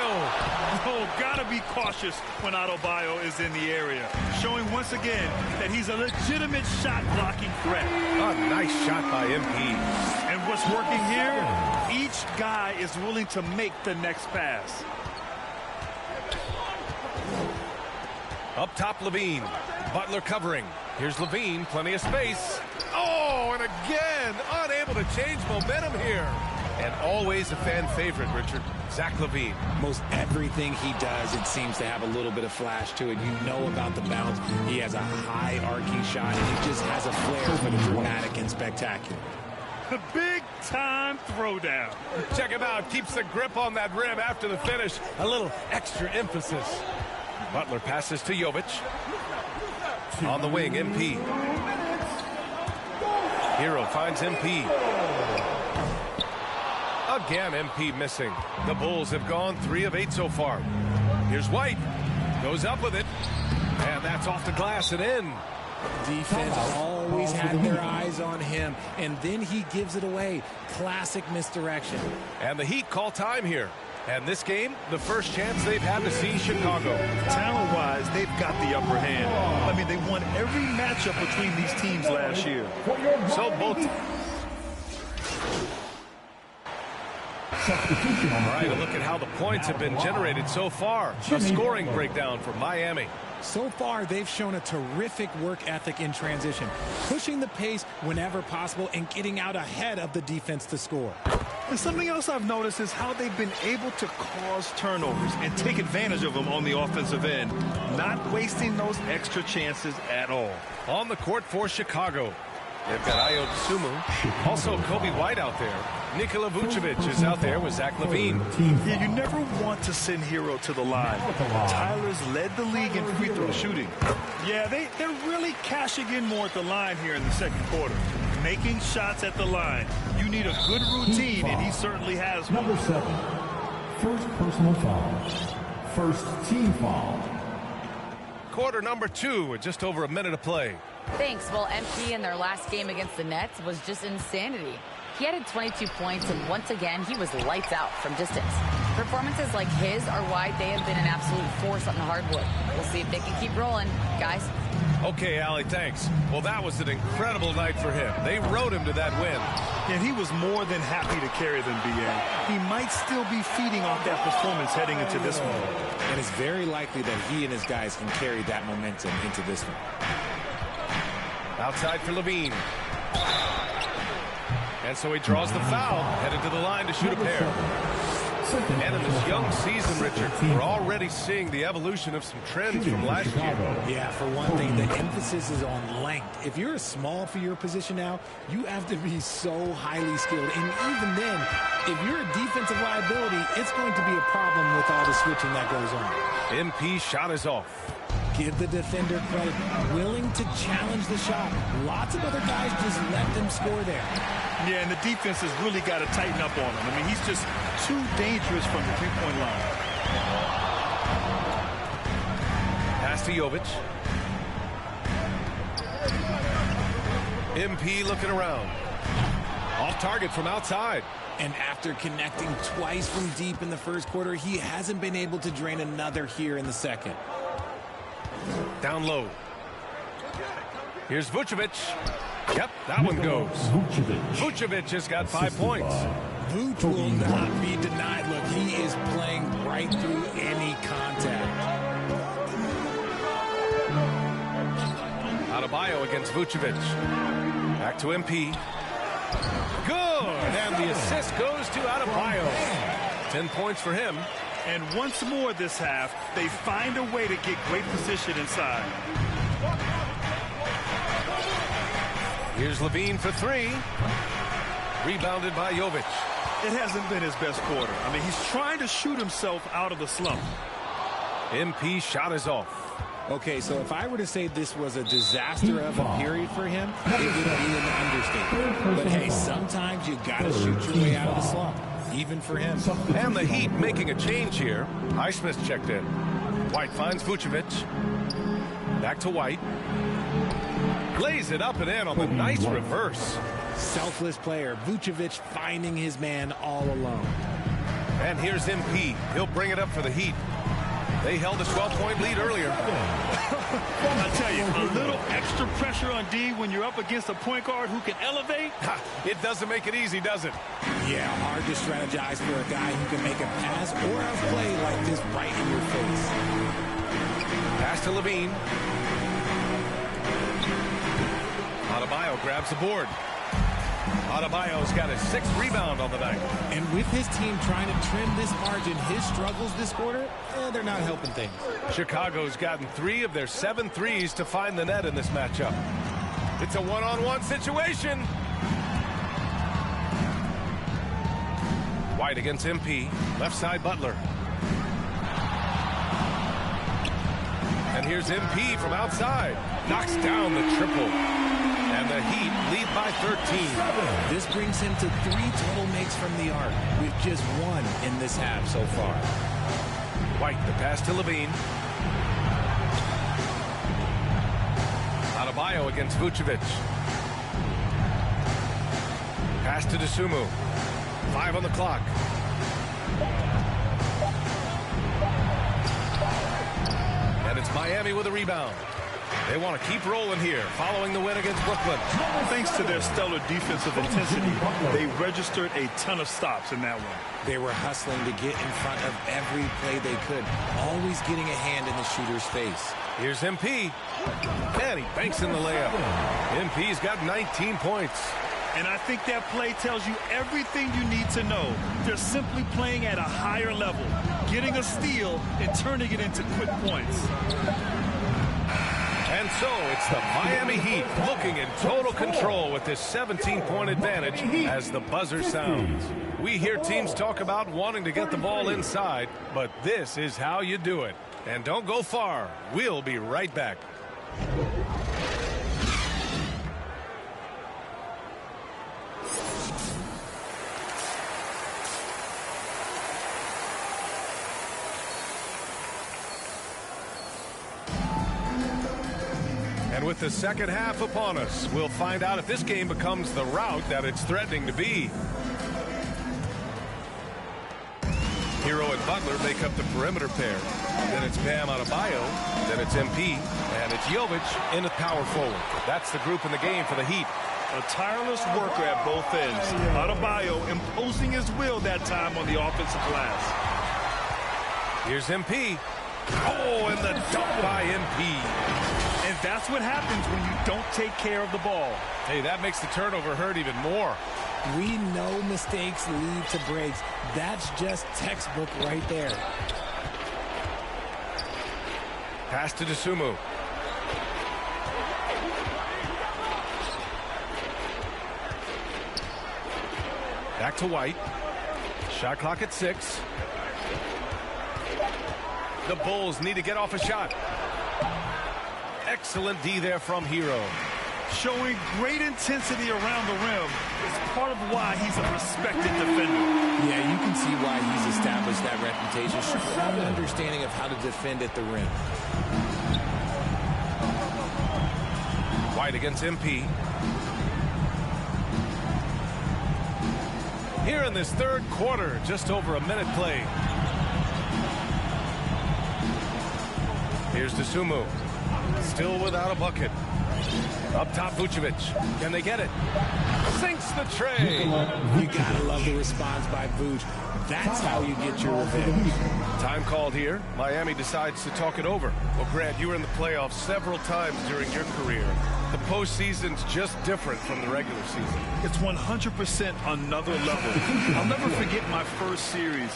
F: Oh, gotta be cautious when Adebayo is in the area. Showing once again that he's a legitimate shot-blocking threat.
D: A nice shot by MP.
F: And what's working here? Each guy is willing to make the next pass.
D: Up top, LaVine. Butler covering. Here's LaVine, plenty of space. Oh, and again, unable to change momentum here. And always a fan favorite, Richard, Zach LaVine.
N: Most everything he does, it seems to have a little bit of flash to it. You know about the bounce. He has a high arcing shot, and he just has a flair for the dramatic and spectacular.
F: The big-time throwdown.
D: Check him out. Keeps the grip on that rim after the finish. A little extra emphasis. Butler passes to Jovic. On the wing, MP. Hero finds MP. Again, MP missing. The Bulls have gone 3 of 8 so far. Here's White. Goes up with it. And that's off the glass and in.
N: Defense always had their eyes on him, and then he gives it away. Classic misdirection.
D: And the Heat call time here. And this game, the first chance they've had to see Chicago.
F: Talent-wise, they've got the upper hand. I mean, they won every matchup between these teams last year.
D: So both... All right, a look at how the points have been generated so far. A scoring breakdown for Miami.
O: So far, they've shown a terrific work ethic in transition, pushing the pace whenever possible and getting out ahead of the defense to score.
F: And something else I've noticed is how they've been able to cause turnovers and take advantage of them on the offensive end, not wasting those extra chances at all.
D: On the court for Chicago, They've got Ayo Dosunmu. Also Kobe White out there. Nikola Vucevic is out there with Zach LaVine.
F: Yeah, you never want to send Hero to the line. Tyler's led the league in free throw shooting. Yeah, they're really cashing in more at the line here in the second quarter. Making shots at the line. You need a good routine, and he certainly has one.
G: Number 7, first personal foul. First team foul.
D: Quarter number 2 with just over a minute of play.
H: Thanks. Well, MP in their last game against the Nets was just insanity. He added 22 points, and once again, he was lights out from distance. Performances like his are why they have been an absolute force on the hardwood. We'll see if they can keep rolling, guys.
D: Okay, Allie, thanks. Well, that was an incredible night for him. They rode him to that win.
F: And he was more than happy to carry them, BA. He might still be feeding off that performance heading into this one.
N: And it's very likely that he and his guys can carry that momentum into this one.
D: Outside for LaVine. And so he draws the foul, headed to the line to shoot a pair. And in this young season, Richard, we're already seeing the evolution of some trends from last year.
O: Yeah, for one thing, the emphasis is on length. If you're small for your position now, you have to be so highly skilled. And even then, if you're a defensive liability, it's going to be a problem with all the switching that goes on.
D: MP shot is off.
O: Give the defender credit. Willing to challenge the shot. Lots of other guys just let them score there.
F: Yeah, and the defense has really got to tighten up on him. I mean, he's just too dangerous from the three-point line.
D: Pass to Jovic. MP looking around. Off target from outside.
O: And after connecting twice from deep in the first quarter, he hasn't been able to drain another here in the second.
D: Down low. Here's Vucevic. Yep, that one goes. Vucevic has got 5 points.
O: Vuce will not be denied. Look, he is playing right through any contact.
D: Adebayo against Vucevic. Back to MP. Good! And the assist goes to Adebayo. 10 points for him.
F: And once more this half, they find a way to get great position inside.
D: Here's LaVine for 3. Rebounded by Jovic.
F: It hasn't been his best quarter. I mean, he's trying to shoot himself out of the slump.
D: MP shot is off.
O: Okay, so if I were to say this was a disaster of a period for him, it would be an understatement. But hey, sometimes you got to shoot your way out of the slump, even for him.
D: And the Heat making a change here. Highsmith checked in. White finds Vucevic. Back to White. Lays it up and in on the nice reverse.
O: Selfless player. Vucevic finding his man all alone.
D: And here's MP. He'll bring it up for the Heat. They held a 12-point lead earlier.
F: I tell you, a little extra pressure on D when you're up against a point guard who can elevate.
D: It doesn't make it easy, does it?
O: Yeah, hard to strategize for a guy who can make a pass or a play like this right in your face.
D: Pass to LaVine. Adebayo grabs the board. Adebayo's got his 6th rebound on the night.
O: And with his team trying to trim this margin, his struggles this quarter, they're not helping things.
D: Chicago's gotten 3 of their 7 threes to find the net in this matchup. It's a one-on-one situation. White against MP. Left side Butler. And here's MP from outside. Knocks down the triple. And the Heat lead by 13.
O: This brings him to 3 total makes from the arc, with just 1 in this half so far.
D: White, the pass to LaVine. Adebayo against Vucevic. Pass to Dosunmu. 5 on the clock. And it's Miami with a rebound. They want to keep rolling here, following the win against Brooklyn.
F: Thanks to their stellar defensive intensity, they registered a ton of stops in that one.
O: They were hustling to get in front of every play they could, always getting a hand in the shooter's face.
D: Here's MP. And he banks in the layup. MP's got 19 points.
F: And I think that play tells you everything you need to know. They're simply playing at a higher level, getting a steal and turning it into quick points.
D: And so it's the Miami Heat looking in total control with this 17-point advantage as the buzzer sounds. We hear teams talk about wanting to get the ball inside, but this is how you do it. And don't go far. We'll be right back. And with the second half upon us, we'll find out if this game becomes the rout that it's threatening to be. Hero and Butler make up the perimeter pair. Then it's Bam Adebayo. Then it's MP. And it's Jovic in the power forward. That's the group in the game for the Heat.
F: A tireless worker at both ends. Adebayo imposing his will that time on the offensive glass.
D: Here's MP. Oh, and the dunk by MP.
F: And that's what happens when you don't take care of the ball.
D: Hey, that makes the turnover hurt even more.
O: We know mistakes lead to breaks. That's just textbook right there.
D: Pass to Dosunmu. Back to White. Shot clock at 6. The Bulls need to get off a shot. Excellent D there from Hero.
F: Showing great intensity around the rim is part of why he's a respected defender.
N: Yeah, you can see why he's established that reputation. Strong understanding of how to defend at the rim.
D: White against MP. Here in this third quarter, just over a minute played. Here's Dosunmu. Still without a bucket. Up top, Vucevic. Can they get it? Sinks the tray.
O: You gotta love the response by Vuce. That's how you get your revenge.
D: Time called here. Miami decides to talk it over. Well, Grant, you were in the playoffs several times during your career. The postseason's just different from the regular season.
F: It's 100% another level. I'll never forget my first series,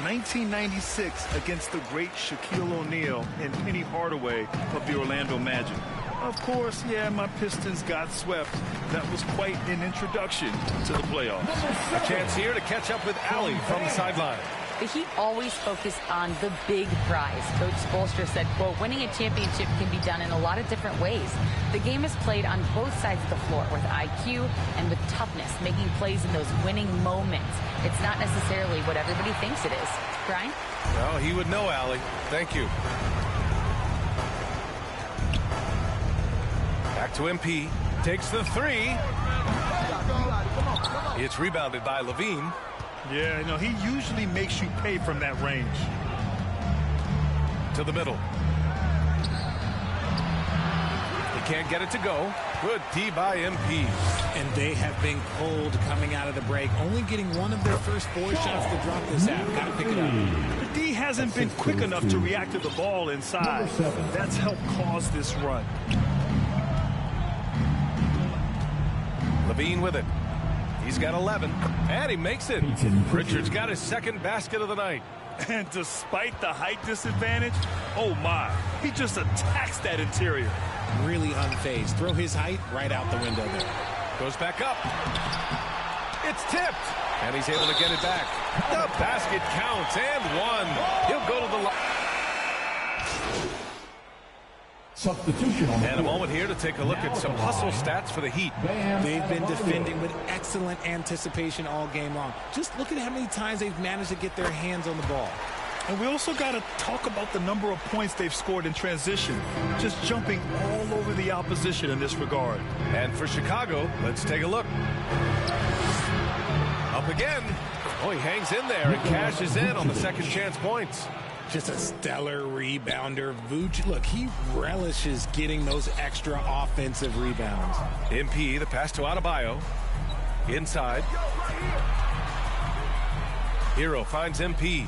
F: 1996, against the great Shaquille O'Neal and Penny Hardaway of the Orlando Magic. Of course, yeah, my Pistons got swept. That was quite an introduction to the playoffs.
D: A chance here to catch up with Allie from the sideline.
H: The Heat always focus on the big prize. Coach Spoelstra said, quote, winning a championship can be done in a lot of different ways. The game is played on both sides of the floor with IQ and with toughness, making plays in those winning moments. It's not necessarily what everybody thinks it is. Brian?
D: Well, he would know, Allie. Thank you. Back to MP. Takes the 3. It's rebounded by Levine.
F: Yeah, you know, he usually makes you pay from that range.
D: To the middle. He can't get it to go. Good D by MP.
O: And they have been cold coming out of the break, only getting one of their first 4 shots to drop this half. Got to pick it up.
F: The D hasn't been quick enough to react to the ball inside. That's helped cause this run.
D: Levine with it. He's got 11, and he makes it. Richards got his second basket of the night.
F: And despite the height disadvantage, oh my, he just attacks that interior.
O: Really unfazed. Throw his height right out the window there.
D: Goes back up. It's tipped, and he's able to get it back. The basket counts, and 1. He'll go to the line.
G: Substitution on the
D: And a moment here to take a look at some hustle stats for the Heat.
O: They've been defending with excellent anticipation all game long. Just look at how many times they've managed to get their hands on the ball.
F: And we also got to talk about the number of points they've scored in transition, just jumping all over the opposition in this regard.
D: And for Chicago, let's take a look. Up again. Oh, he hangs in there and cashes in on the second chance points.
O: Just a stellar rebounder. Vooch, look, he relishes getting those extra offensive rebounds.
D: MP, the pass to Adebayo. Inside. Hero finds MP.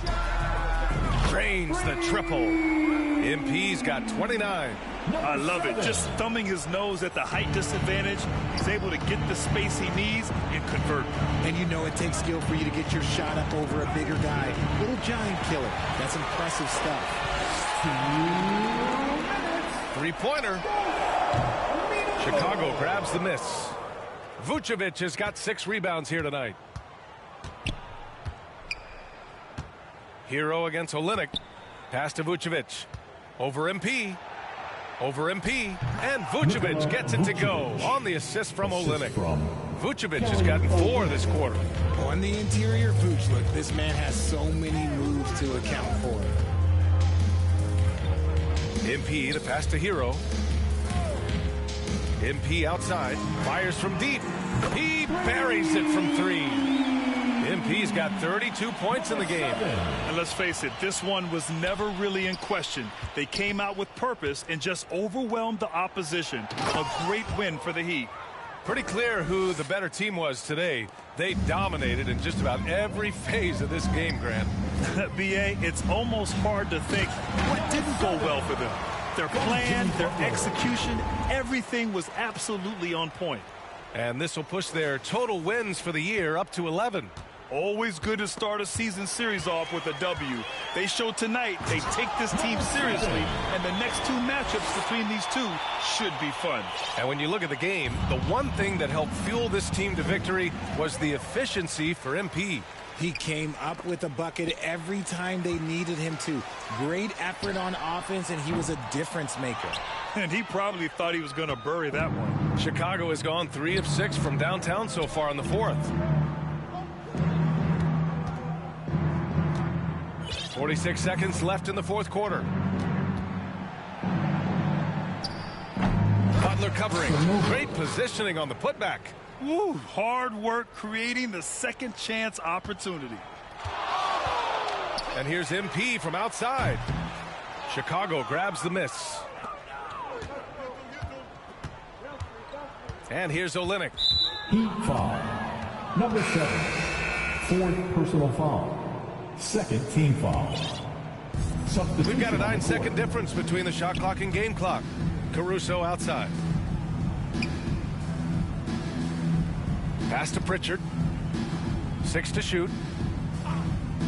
D: Drains the triple. MP's got 29.
F: I love it. Just thumbing his nose at the height disadvantage. He's able to get the space he needs and convert.
O: And you know it takes skill for you to get your shot up over a bigger guy. Little giant killer. That's impressive stuff.
D: Three-pointer. Chicago grabs the miss. Vucevic has got 6 rebounds here tonight. Hero against Olynyk. Pass to Vucevic. Over MP. Over MP. And Vucevic gets it to go on the assist from Olynyk. Vucevic has gotten 4 this quarter.
O: On the interior, Vuce, look, this man has so many moves to account for.
D: MP to pass to Hero. MP outside. Fires from deep. He buries it from 3. MP's got 32 points in the game.
F: And let's face it, this one was never really in question. They came out with purpose and just overwhelmed the opposition. A great win for the Heat.
D: Pretty clear who the better team was today. They dominated in just about every phase of this game, Grant.
F: BA, it's almost hard to think what didn't go well for them. Their plan, their execution, everything was absolutely on point.
D: And this will push their total wins for the year up to 11.
F: Always good to start a season series off with a W. They showed tonight they take this team seriously, and the next 2 matchups between these two should be fun.
D: And when you look at the game, the one thing that helped fuel this team to victory was the efficiency for MP.
O: He came up with a bucket every time they needed him to. Great effort on offense, and he was a difference maker.
F: And he probably thought he was going to bury that one.
D: Chicago has gone 3 of 6 from downtown so far in the 4th. 46 seconds left in the 4th quarter. Butler covering. Great positioning on the putback.
F: Woo, hard work creating the second chance opportunity.
D: And here's MP from outside. Chicago grabs the miss. And here's Olynyk.
G: Heat foul. Number 7. 4th personal foul. 2nd team foul.
D: We've got a 9-second difference between the shot clock and game clock. Caruso outside. Pass to Pritchard. 6 to shoot.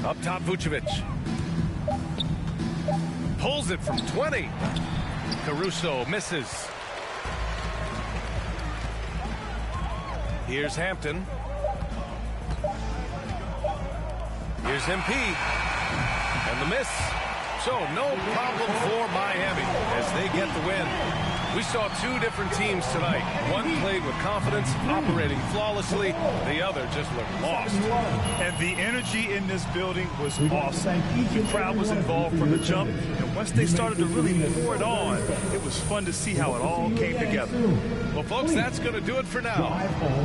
D: Up top, Vucevic. Pulls it from 20. Caruso misses. Here's Hampton. Here's MP. And the miss. So no problem for Miami as they get the win. We saw 2 different teams tonight. One played with confidence, operating flawlessly. The other just looked lost.
F: And the energy in this building was awesome. The crowd was involved from the jump. And once they started to really pour it on, it was fun to see how it all came together.
D: Well, folks, that's going to do it for now.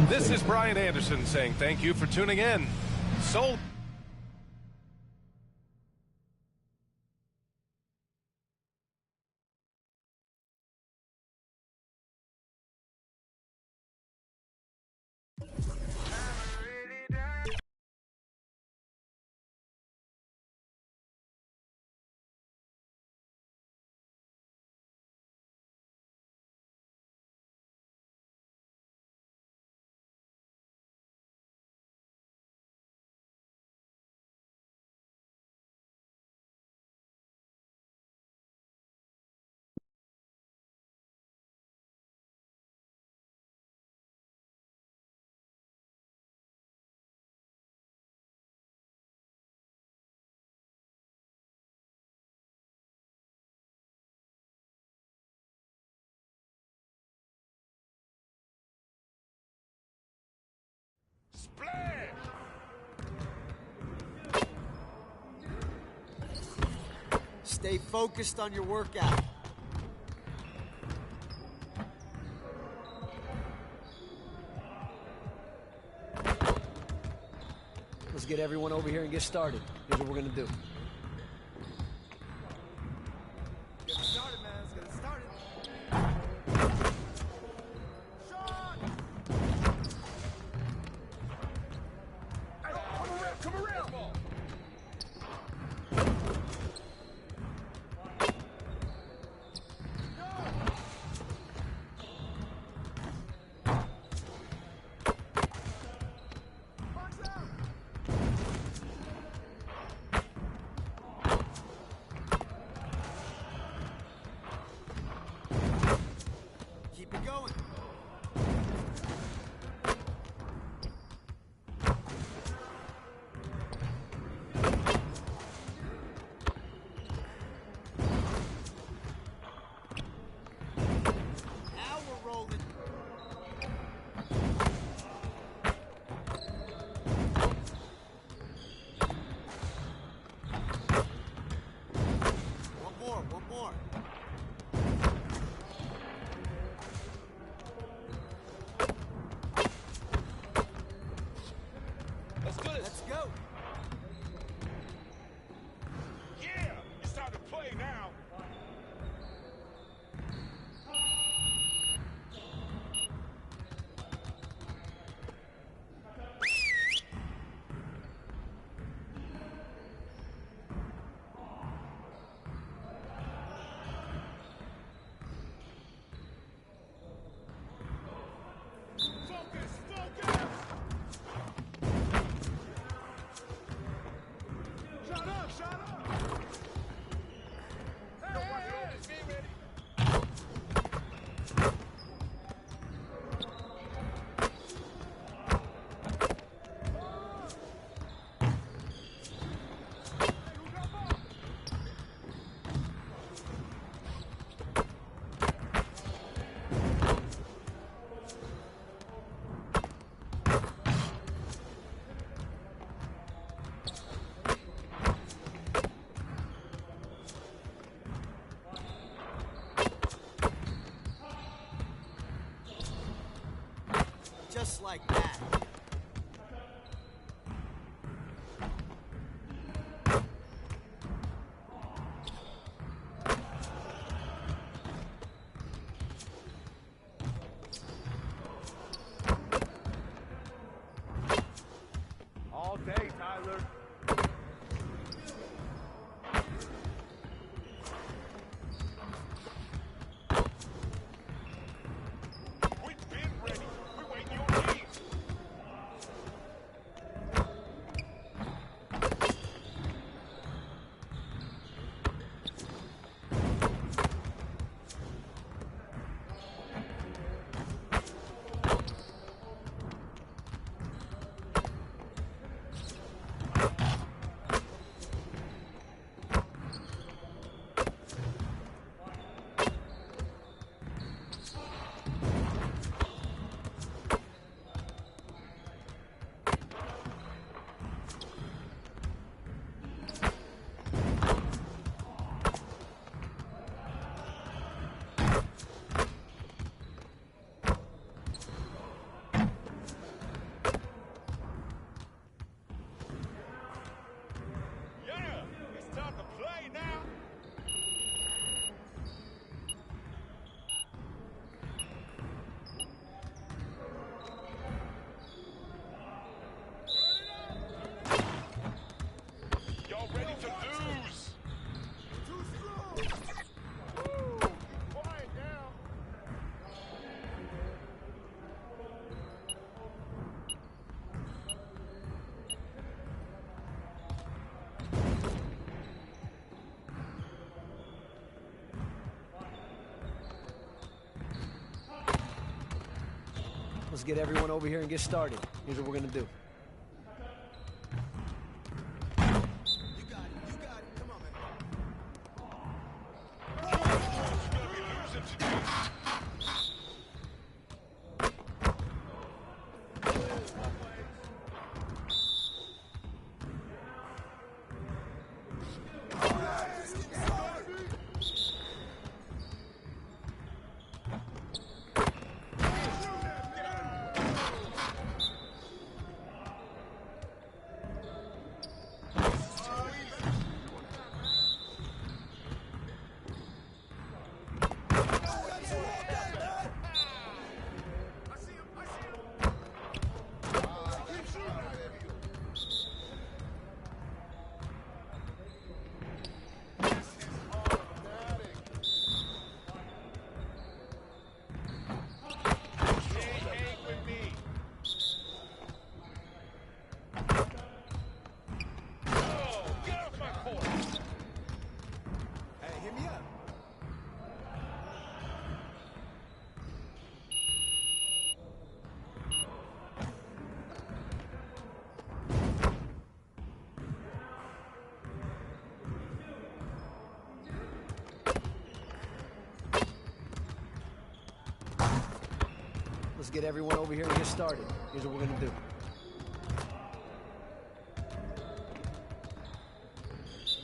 D: This is Brian Anderson saying thank you for tuning in. So
M: Stay focused on your workout. Let's get everyone over here and get started. Here's what we're going to do.
A: Get started, man. Let's get started. Come around.
P: like that.
F: All day, Tyler.
Q: We've been ready. We're waiting your team. Yeah, it's time to play now. Y'all ready to lose? Too strong. Woo! Quiet down.
M: Let's get everyone over here and get started. Here's what we're going to do. Let's get everyone over here and get started. Here's what we're going to do.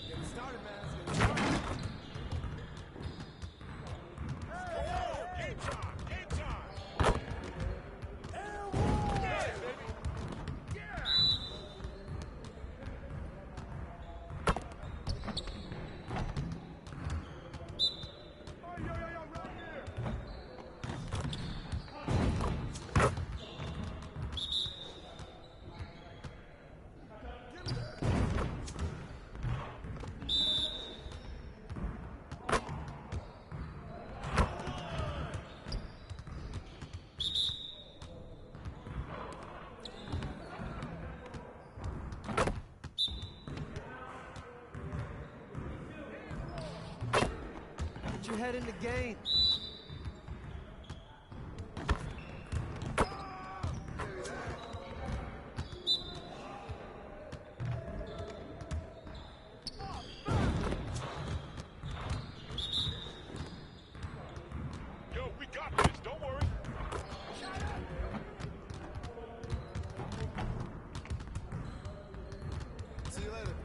P: Getting started, man. Let's get started.
Q: Game time. Game time. Yeah, baby. Yeah. Oh, yo, right here.
M: Get your head in the game.
Q: Yo, we got this. Don't worry.
P: See you later.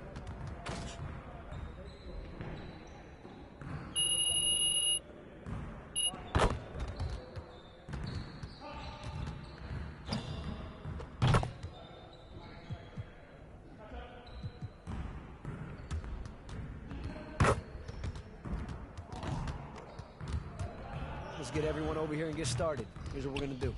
R: Let's get everyone over here and get started. Here's what we're going to do.